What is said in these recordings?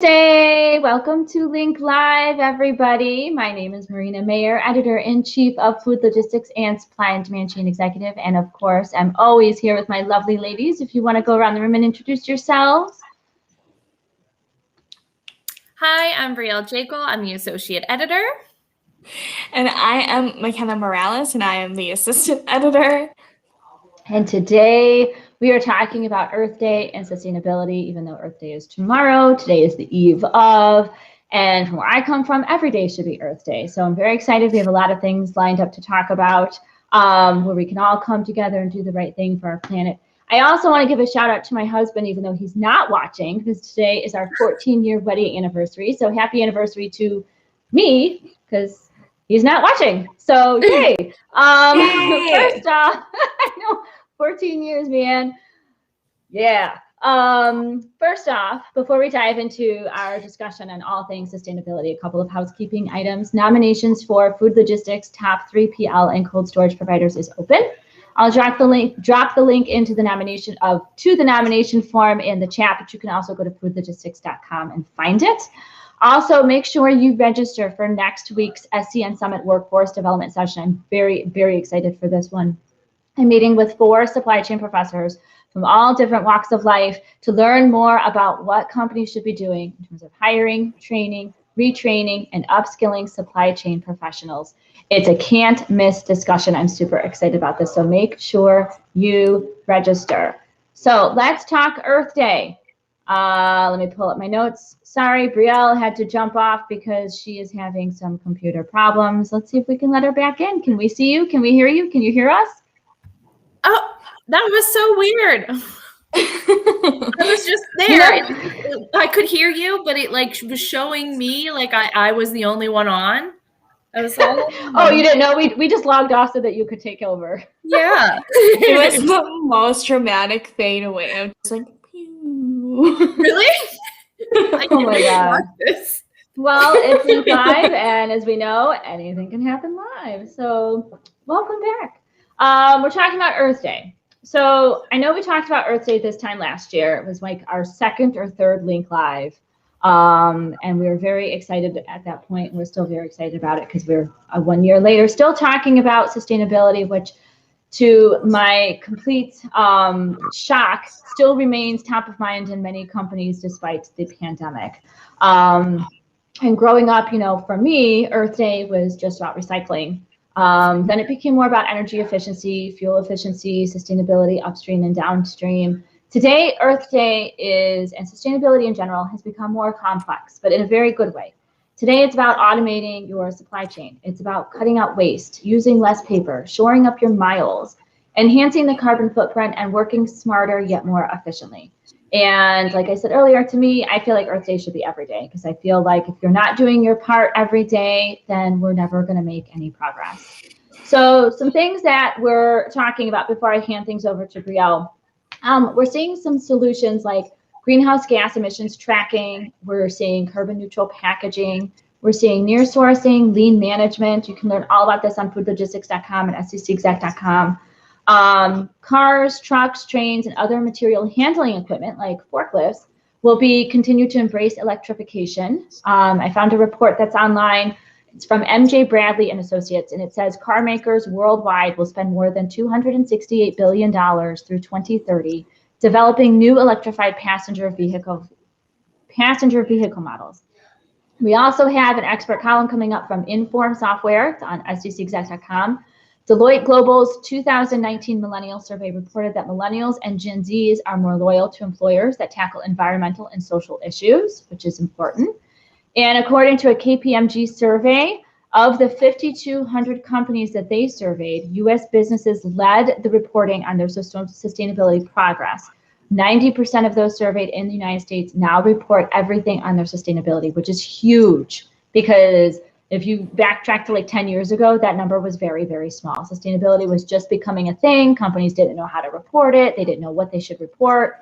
Day. Welcome to Link Live, everybody. My name is Marina Mayer, Editor-in-Chief of Food Logistics and Supply and Demand Chain Executive. And of course, I'm always here with my lovely ladies. If you want to go around the room and introduce yourselves. Hi, I'm Brielle Jekyll. I'm the Associate Editor. And I am McKenna Morales, and I am the Assistant Editor. And today we are talking about Earth Day and sustainability, even though Earth Day is tomorrow. Today is the eve of, and from where I come from, every day should be Earth Day. So I'm very excited. We have a lot of things lined up to talk about where we can all come together and do the right thing for our planet. I also want to give a shout out to my husband, even though he's not watching, because today is our 14-year wedding anniversary. So happy anniversary to me, because he's not watching. So yay. First off, I know 14 years, man. Yeah. First off, before we dive into our discussion on all things sustainability, a couple of housekeeping items. Nominations for food logistics, top 3PL, and cold storage providers is open. I'll drop the link into the nomination form in the chat, but you can also go to foodlogistics.com and find it. Also, make sure you register for next week's SCN Summit Workforce Development Session. I'm very, very excited for this one. I'm meeting with 4 supply chain professors from all different walks of life to learn more about what companies should be doing in terms of hiring, training, retraining, and upskilling supply chain professionals. It's a can't miss discussion. I'm super excited about this, so make sure you register. So let's talk Earth Day. Let me pull up my notes. Sorry, Brielle had to jump off because she is having some computer problems. Let's see if we can let her back in. Can we see you? Can we hear you? Can you hear us? Oh, that was so weird. I was just there. I could hear you, but it was showing me like I was the only one on. I was like, oh, you didn't know? We just logged off so that you could take over. Yeah. It was the most dramatic fade away. I was just like, pew. Really? Oh my God. Well, it's Link Live, and as we know, anything can happen live. So welcome back. We're talking about Earth Day. So I know we talked about Earth Day this time last year. It was like our second or third Link Live. And we were very excited at that point. And we're still very excited about it because we're 1 year later still talking about sustainability, which to my complete shock still remains top of mind in many companies despite the pandemic. And growing up, for me, Earth Day was just about recycling. Then it became more about energy efficiency, fuel efficiency, sustainability upstream and downstream. Today, Earth Day and sustainability in general has become more complex, but in a very good way. Today, it's about automating your supply chain. It's about cutting out waste, using less paper, shoring up your miles, enhancing the carbon footprint, and working smarter yet more efficiently. And like I said earlier, to me, I feel like Earth Day should be every day because I feel like if you're not doing your part every day, then we're never going to make any progress. So some things that we're talking about before I hand things over to Brielle, we're seeing some solutions like greenhouse gas emissions tracking. We're seeing carbon neutral packaging. We're seeing near sourcing, lean management. You can learn all about this on foodlogistics.com and scexec.com. Cars, trucks, trains, and other material handling equipment like forklifts will continue to embrace electrification. I found a report that's online. It's from MJ Bradley and Associates, and it says car makers worldwide will spend more than $268 billion through 2030 developing new electrified passenger vehicle models. We also have an expert column coming up from Inform Software. It's on scexec.com. Deloitte Global's 2019 Millennial Survey reported that millennials and Gen Zs are more loyal to employers that tackle environmental and social issues, which is important. And according to a KPMG survey, of the 5,200 companies that they surveyed, U.S. businesses led the reporting on their sustainability progress. 90% of those surveyed in the United States now report everything on their sustainability, which is huge because if you backtrack to like 10 years ago, that number was very, very small. Sustainability was just becoming a thing. Companies didn't know how to report it. They didn't know what they should report.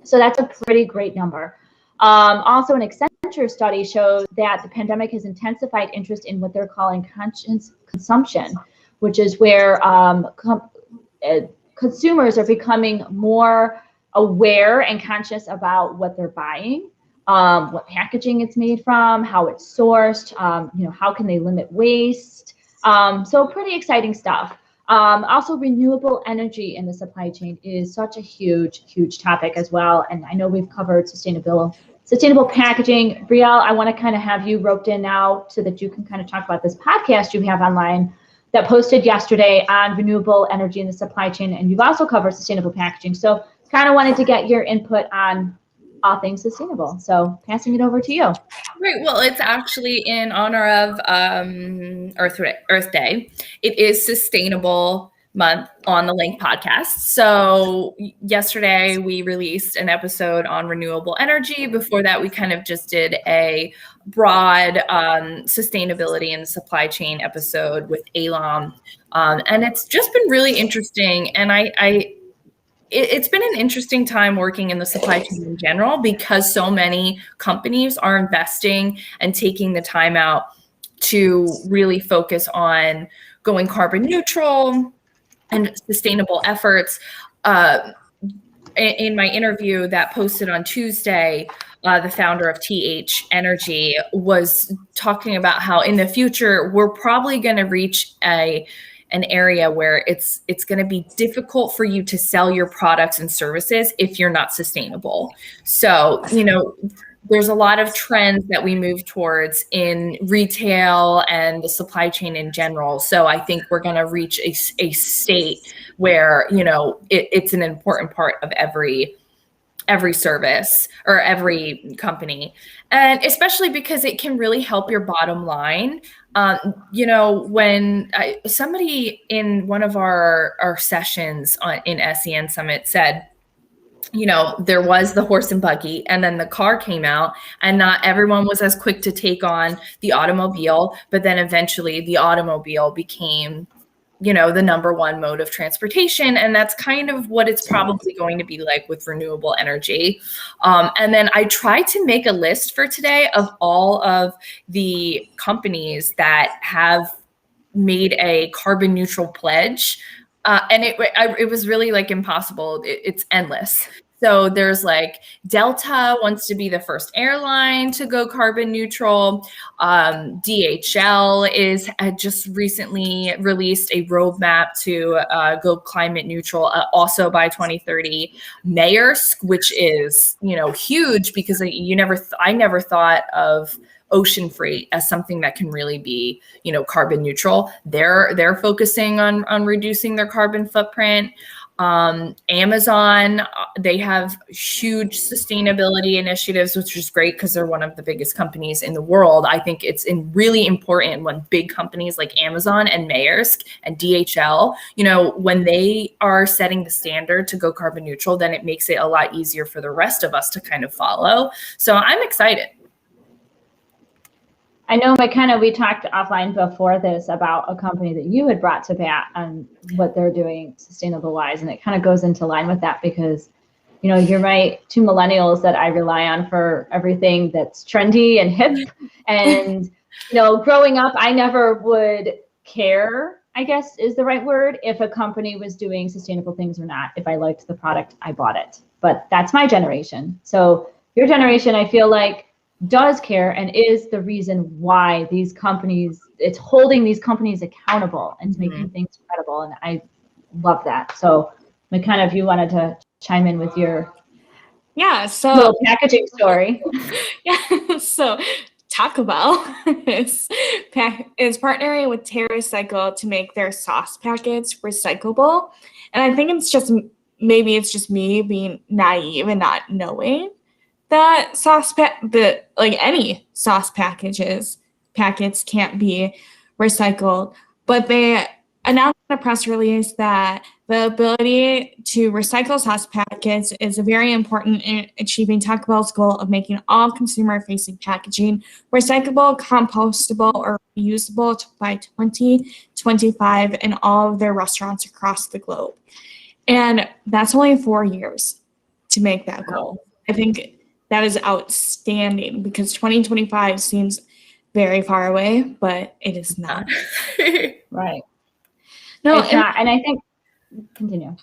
So that's a pretty great number. Also, an Accenture study showed that the pandemic has intensified interest in what they're calling conscious consumption, which is where consumers are becoming more aware and conscious about what they're buying. what packaging it's made from, how it's sourced, how can they limit waste. So pretty exciting stuff. Also, renewable energy in the supply chain is such a huge topic as well. And I know we've covered sustainable packaging. Brielle, I want to kind of have you roped in now so that you can kind of talk about this podcast you have online that posted yesterday on renewable energy in the supply chain. And you've also covered sustainable packaging. So kind of wanted to get your input on all things sustainable. So passing it over to you. Right. Well, it's actually in honor of Earth Day. It is Sustainable Month on the Link podcast. So yesterday we released an episode on renewable energy. Before that, we kind of just did a broad sustainability and supply chain episode with Elam. And it's just been really interesting. And it's been an interesting time working in the supply chain in general because so many companies are investing and taking the time out to really focus on going carbon neutral and sustainable efforts. In my interview that posted on Tuesday, the founder of TH Energy was talking about how in the future, we're probably going to reach an area where it's going to be difficult for you to sell your products and services if you're not sustainable. So, there's a lot of trends that we move towards in retail and the supply chain in general. So I think we're going to reach a state where, it's an important part of every service or every company. And especially because it can really help your bottom line. When somebody in one of our sessions in SEN Summit said, there was the horse and buggy and then the car came out and not everyone was as quick to take on the automobile, but then eventually the automobile became the number one mode of transportation. And that's kind of what it's probably going to be like with renewable energy. And then I tried to make a list for today of all of the companies that have made a carbon neutral pledge. And it was really like impossible. It's endless. So there's like Delta wants to be the first airline to go carbon neutral. DHL had just recently released a roadmap to go climate neutral also by 2030. Maersk, which is, huge because I never thought of ocean freight as something that can really be, carbon neutral. They're focusing on reducing their carbon footprint. Amazon, they have huge sustainability initiatives, which is great because they're one of the biggest companies in the world. I think it's really important when big companies like Amazon and Maersk and DHL, when they are setting the standard to go carbon neutral, then it makes it a lot easier for the rest of us to kind of follow. So I'm excited. I know we talked offline before this about a company that you had brought to bat on what they're doing sustainable wise. And it kind of goes into line with that because, you're right, two millennials that I rely on for everything that's trendy and hip. And, growing up, I never would care, I guess is the right word, if a company was doing sustainable things or not. If I liked the product, I bought it. But that's my generation. So your generation, I feel like, does care and is the reason why these companies, it's holding these companies accountable and making things credible. And I love that. So McKenna, if you wanted to chime in with your little packaging story. So Taco Bell is partnering with TerraCycle to make their sauce packets recyclable. And I think maybe it's just me being naive and not knowing that any sauce packets can't be recycled, but they announced in a press release that the ability to recycle sauce packets is very important in achieving Taco Bell's goal of making all consumer-facing packaging recyclable, compostable, or reusable by 2025 in all of their restaurants across the globe. And that's only 4 years to make that goal. I think that is outstanding because 2025 seems very far away, but it is not. Right. No, it's not. And I think, continue.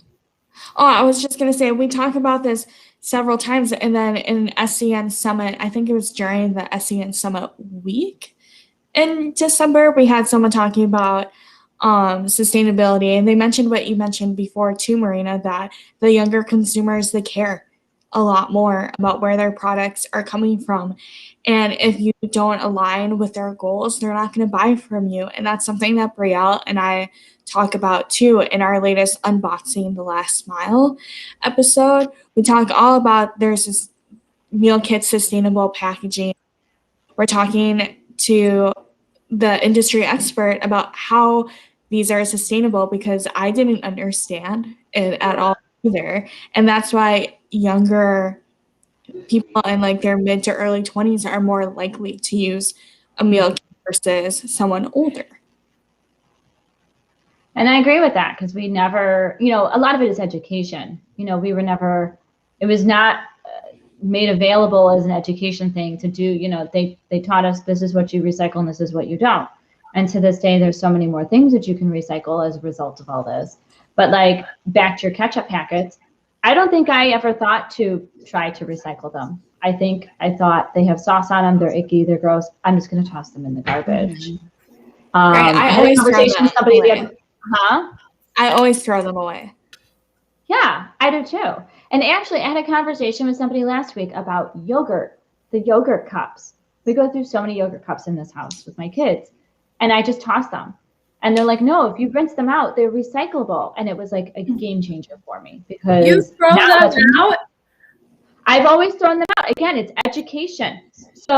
Oh, I was just going to say, we talk about this several times, and then in SCN Summit, I think it was during the SCN Summit week in December, we had someone talking about sustainability, and they mentioned what you mentioned before too, Marina, that the younger consumers, they care a lot more about where their products are coming from. And if you don't align with their goals, they're not going to buy from you. And that's something that Brielle and I talk about too in our latest Unboxing the Last Mile episode. We talk all about there's this meal kit sustainable packaging. We're talking to the industry expert about how these are sustainable, because I didn't understand it at all either. And that's why younger people in like their mid to early 20s are more likely to use a meal kit versus someone older. And I agree with that, because we never, a lot of it is education. We were never, it was not made available as an education thing to do. They taught us this is what you recycle and this is what you don't. And to this day, there's so many more things that you can recycle as a result of all this. But like back to your ketchup packets, I don't think I ever thought to try to recycle them. I thought they have sauce on them, they're icky, they're gross, I'm just going to toss them in the garbage. I had a conversation with somebody I always throw them away. Yeah, I do too. And actually, I had a conversation with somebody last week about yogurt, the yogurt cups. We go through so many yogurt cups in this house with my kids, and I just toss them. And they're like, no, if you rinse them out, they're recyclable. And it was like a game changer for me, because you throw them out. I've always thrown them out. Again, it's education. So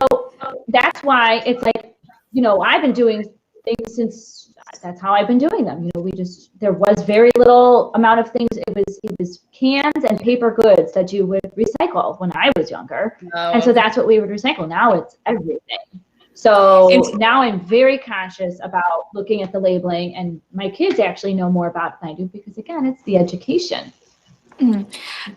that's why it's like, I've been doing things since. That's how I've been doing them. There was very little amount of things. It was cans and paper goods that you would recycle when I was younger. Oh. And so that's what we would recycle. Now it's everything. So now I'm very conscious about looking at the labeling, and my kids actually know more about it than I do, because again, it's the education. And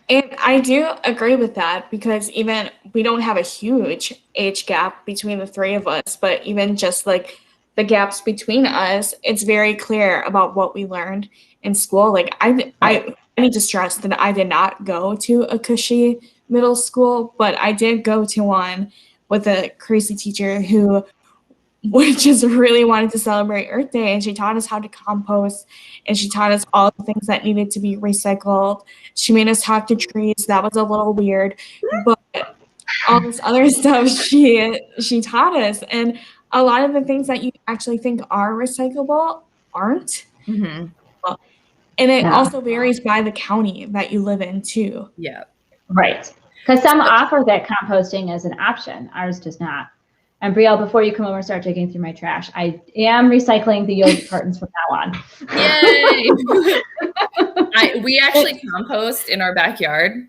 I do agree with that, because even we don't have a huge age gap between the three of us, but even just like the gaps between us, it's very clear about what we learned in school. Like I need to stress that I did not go to a cushy middle school, but I did go to one with a crazy teacher who just really wanted to celebrate Earth Day, and she taught us how to compost, and she taught us all the things that needed to be recycled. She made us talk to trees. That was a little weird, but all this other stuff she taught us. And a lot of the things that you actually think are recyclable aren't. Mm-hmm. And it also varies by the county that you live in too. Yeah. Right. Because some offer that composting as an option. Ours does not. And Brielle, before you come over and start digging through my trash, I am recycling the yogurt cartons from now on. Yay! We actually compost in our backyard.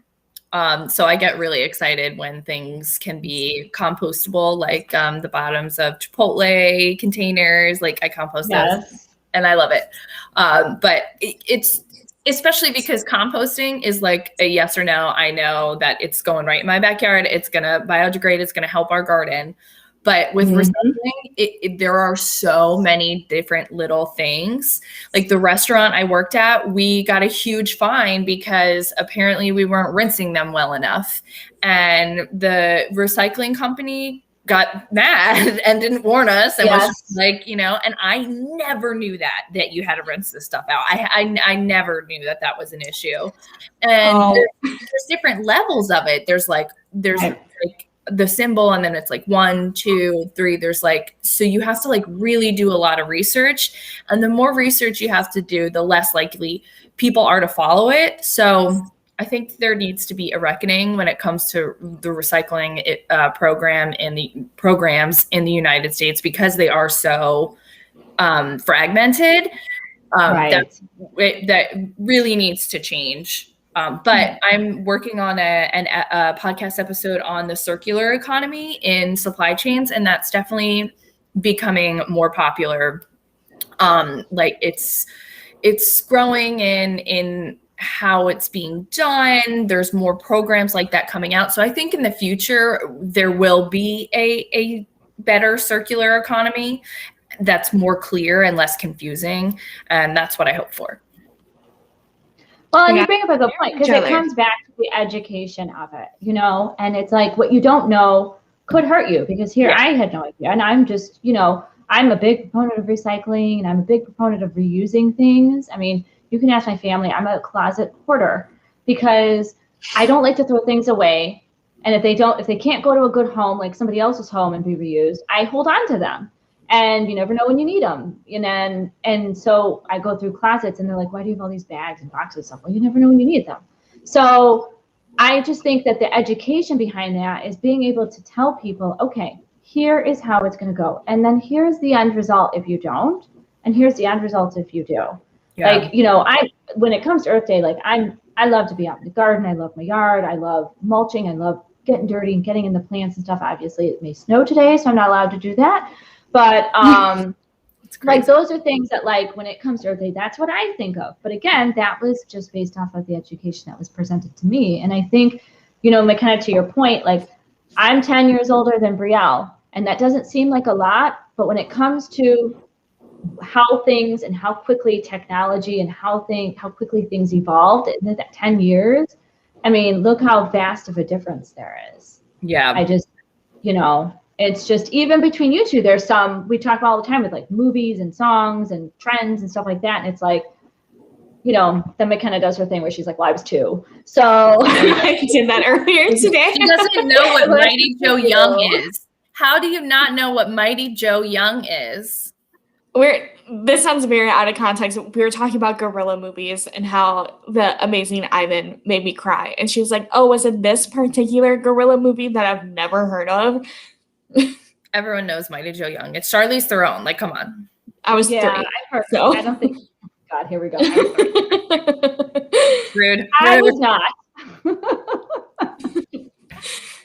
So I get really excited when things can be compostable, like the bottoms of Chipotle containers. Like I compost those, and I love it. But it's especially because composting is like a yes or no. I know that it's going right in my backyard. It's gonna biodegrade. It's gonna help our garden. But with recycling, there are so many different little things. Like the restaurant I worked at, we got a huge fine because apparently we weren't rinsing them well enough. And the recycling company got mad and didn't warn us and was just like, and I never knew that you had to rinse this stuff out. I never knew that was an issue. And there's different levels of it. There's the symbol, and then it's like 1, 2, 3. There's so you have to really do a lot of research, and the more research you have to do, the less likely people are to follow it. So I think there needs to be a reckoning when it comes to the recycling program and the programs in the United States, because they are so fragmented. That really needs to change. But I'm working on a podcast episode on the circular economy in supply chains, and that's definitely becoming more popular. It's growing in how it's being done. There's more programs like that coming out. So I think in the future there will be a better circular economy that's more clear and less confusing, and that's what I hope for. Well, and Yeah. you bring up a good point because Each it other. comes back to the education of it, you know, and it's like what you don't know could hurt you because here Yeah. I had no idea. And I'm just, you know, I'm a big proponent of recycling and I'm a big proponent of reusing things. I mean, you can ask my family, I'm a closet hoarder because I don't like to throw things away. And if they can't go to a good home, like somebody else's home and be reused, I hold on to them. And you never know when you need them. And so I go through closets and they're like, why do you have all these bags and boxes and stuff? Well, you never know when you need them. So I just think that the education behind that is being able to tell people, okay, here is how it's going to go. And then here's the end result if you don't. And here's the end result if you do. Yeah. Like, you know, when it comes to Earth Day, like I love to be out in the garden. I love my yard. I love mulching. I love getting dirty and getting in the plants and stuff. Obviously it may snow today, so I'm not allowed to do that. But like those are things that like when it comes to Earth Day, that's what I think of. But again, that was just based off of the education that was presented to me. And I think, you know, kind of to your point, like I'm 10 years older than Brielle, and that doesn't seem like a lot. But when it comes to how things and how quickly technology and how quickly things evolved in that 10 years, I mean, look how vast of a difference there is. Yeah. I just, you know, it's just even between you two, there's some, we talk all the time with like movies and songs and trends and stuff like that. And it's like, you know, then McKenna does her thing where she's like, well, I was 2. So I did that earlier today. She doesn't know what Mighty Joe Young is. How do you not know what Mighty Joe Young is? This sounds very out of context. We were talking about gorilla movies and how the Amazing Ivan made me cry. And she was like, oh, was it this particular gorilla movie that I've never heard of? Everyone knows Mighty Joe Young. It's Charlize Theron. Like, come on. I was 3. I've heard. So. I don't think. God, here we go. Rude. I was not.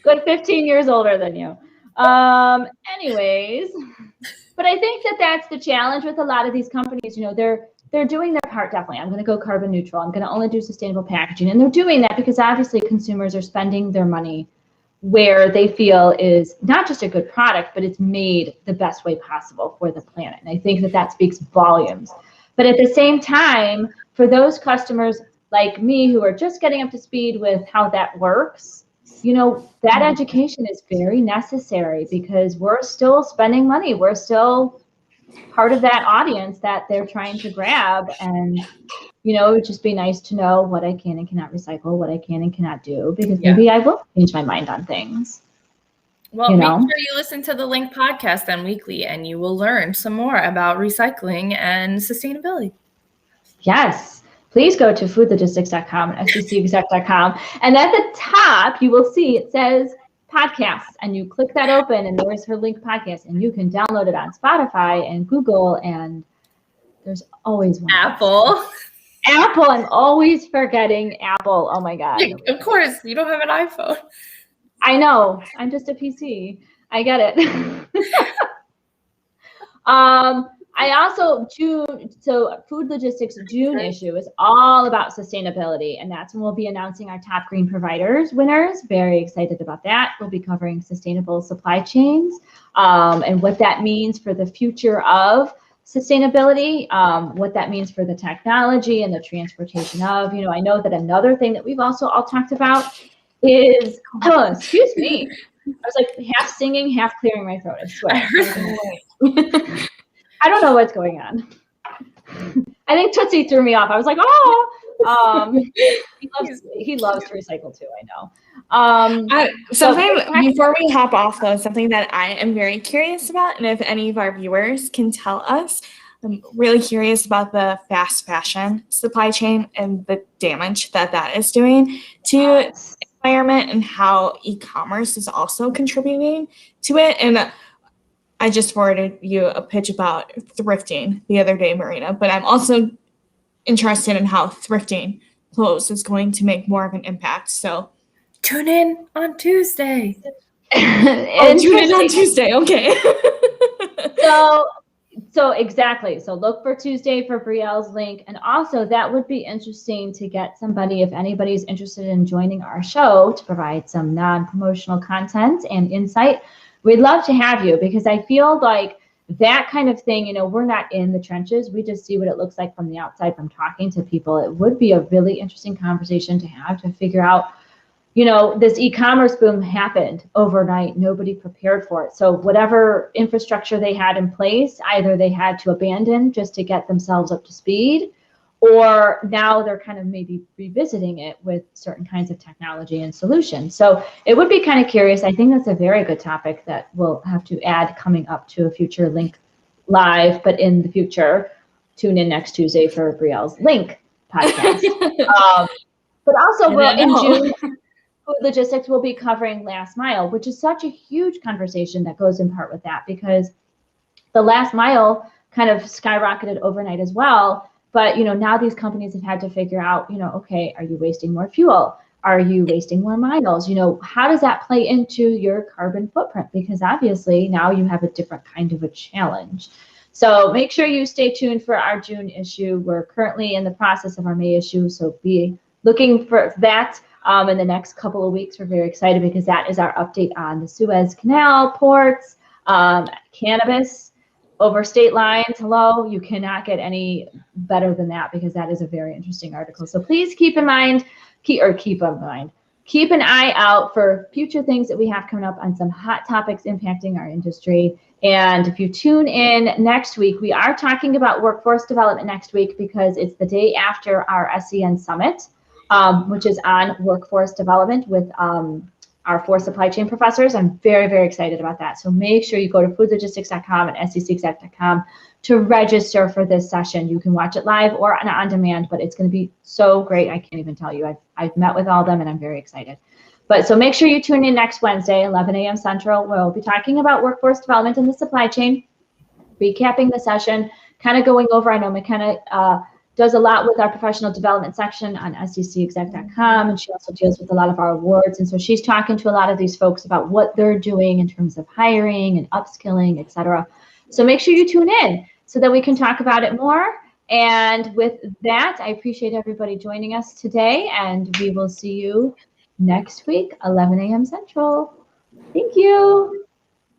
Good 15 years older than you. Anyways, but I think that that's the challenge with a lot of these companies. You know, they're doing their part. Definitely, I'm going to go carbon neutral. I'm going to only do sustainable packaging, and they're doing that because obviously consumers are spending their money where they feel is not just a good product, but it's made the best way possible for the planet. And I think that that speaks volumes. But at the same time, for those customers like me who are just getting up to speed with how that works, you know, that education is very necessary because we're still spending money. We're still part of that audience that they're trying to grab. And, you know, it'd just be nice to know what I can and cannot recycle, what I can and cannot do, because maybe I will change my mind on things. Well, make sure you listen to the Link podcast then weekly, and you will learn some more about recycling and sustainability. Yes. Please go to foodlogistics.com and fccexec.com. And at the top, you will see it says podcasts, and you click that open, and there's her Link podcast, and you can download it on Spotify and Google, and there's always one. Apple. I'm always forgetting Apple. Oh my God. Of course, you don't have an iPhone. I know. I'm just a PC. I get it. I also so Food Logistics June issue is all about sustainability, and that's when we'll be announcing our top green providers winners. Very excited about that. We'll be covering sustainable supply chains and what that means for the future of sustainability, what that means for the technology and the transportation of, you know, I know that another thing that we've also all talked about is, excuse me. I was like half singing, half clearing my throat, I swear. I don't know what's going on. I think Tootsie threw me off. I was like, oh, he loves to recycle too, I know. Before we hop off though, something that I am very curious about, and if any of our viewers can tell us, I'm really curious about the fast fashion supply chain and the damage that is doing to the environment and how e-commerce is also contributing to it. And I just forwarded you a pitch about thrifting the other day, Marina, but I'm also interested in how thrifting clothes is going to make more of an impact. So tune in on Tuesday. Tune in on Tuesday. Okay. So exactly. So look for Tuesday for Brielle's link. And also that would be interesting to get somebody, if anybody's interested in joining our show to provide some non-promotional content and insight. We'd love to have you because I feel like that kind of thing, we're not in the trenches. We just see what it looks like from the outside from talking to people. It would be a really interesting conversation to have to figure out, this e-commerce boom happened overnight. Nobody prepared for it. So whatever infrastructure they had in place, either they had to abandon just to get themselves up to speed, or now they're kind of maybe revisiting it with certain kinds of technology and solutions. So it would be kind of curious. I think that's a very good topic that we'll have to add coming up to a future Link Live, but in the future, tune in next Tuesday for Brielle's Link podcast. But also in June, Food Logistics will be covering last mile, which is such a huge conversation that goes in part with that, because the last mile kind of skyrocketed overnight as well. But, now these companies have had to figure out, okay, are you wasting more fuel? Are you wasting more miles? How does that play into your carbon footprint? Because obviously now you have a different kind of a challenge. So make sure you stay tuned for our June issue. We're currently in the process of our May issue, so be looking for that. In the next couple of weeks. We're very excited because that is our update on the Suez Canal, ports, cannabis over state lines. Hello, you cannot get any better than that, because that is a very interesting article. So please keep an eye out for future things that we have coming up on some hot topics impacting our industry. And if you tune in next week, we are talking about workforce development next week, because it's the day after our SCN Summit. Which is on workforce development with our 4 supply chain professors. I'm very, very excited about that. So make sure you go to foodlogistics.com and scexec.com to register for this session. You can watch it live or on demand, but it's going to be so great. I can't even tell you. I've met with all of them and I'm very excited. But so make sure you tune in next Wednesday, 11 a.m. Central. We'll be talking about workforce development in the supply chain, recapping the session, kind of going over. I know McKenna does a lot with our professional development section on scexec.com, and she also deals with a lot of our awards. And so she's talking to a lot of these folks about what they're doing in terms of hiring and upskilling, et cetera. So make sure you tune in so that we can talk about it more. And with that, I appreciate everybody joining us today, and we will see you next week, 11 a.m. Central. Thank you.